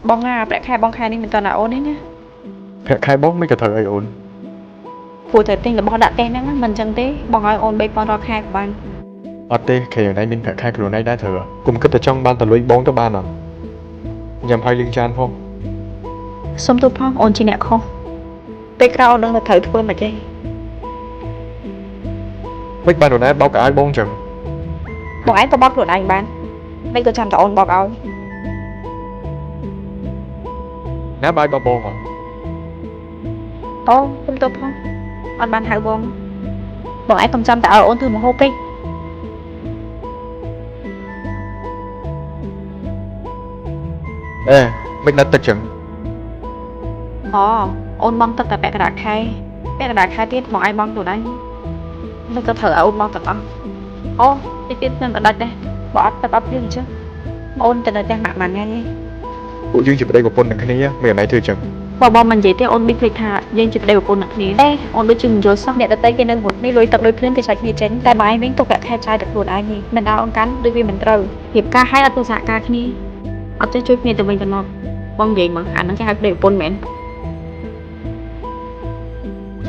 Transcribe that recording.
បងប្រាក់ខែបងខែនេះមិនតន់អូនទេណា ប្រាក់ខែបងមិនក៏ត្រូវឲ្យអូន ព្រោះតែទិញរបស់ដាក់ផ្ទះហ្នឹងមិនអញ្ចឹងទេបងឲ្យអូន3000រាល់ខែក៏បាន អត់ទេខែយ៉ាងណាមានប្រាក់ខែខ្លួនឯងដែរត្រូវគុំគិតតែចង់បានតលុយបងទៅបានអត់ញ៉ាំហើយលាងចានផង សុំទោសផងអូនជាអ្នកខុសពេលក្រោយអូននឹងទៅត្រូវធ្វើមិនទេ មិនបានអូនឯងបោកកៅអៅបងចឹង បងឯងក៏បោកខ្លួនឯងបានមិនក៏ចាំតែអូនបោកឲ្យ ណាបាយបបងហ៎ អូសុំទោសផងអត់បានហៅបងបងឯងកុំចាំតែឲ្យអូនធ្វើមហូបពេក អេមិនណាត់ទឹកចឹង អូអូនបងទឹកតែពាក់កណ្ដាលខែពាក់កណ្ដាលខែទៀតបងឯងបងខ្លួនឯងមិនក៏ត្រូវឲ្យអូនបងទាំងអស់អូតិចទៀតនឹងក៏ដាច់ដែរបើអត់ទឹកអត់ភ្លៀងអញ្ចឹងអូនទៅនៅផ្ទះម៉ាក់ម៉ាន់ថ្ងៃនេះ ពួកយើងជាប្តីប្រពន្ធនឹងគ្នាមិនអាណៃធ្វើចឹង បងមិននិយាយទេអូនមិនភ្លេចថាយើងជាប្តីប្រពន្ធនឹងគ្នាទេអូនដូចជាមិនយល់សោះអ្នកដទៃគេនៅមុខនេះលុយទឹកលុយភ្លៀងគេចាច់គ្នាចេញតែបងឯងវិញទុកប្រាក់ខែចាយតែខ្លួនឯងនេះមិនដល់អូនកាន់ដូចវាមិនត្រូវរៀបការឲ្យអត់ទៅសហការគ្នាអត់ចេះជួយគ្នាទៅវិញទៅមកបងនិយាយមកអាហ្នឹងគេហៅប្តីប្រពន្ធមែន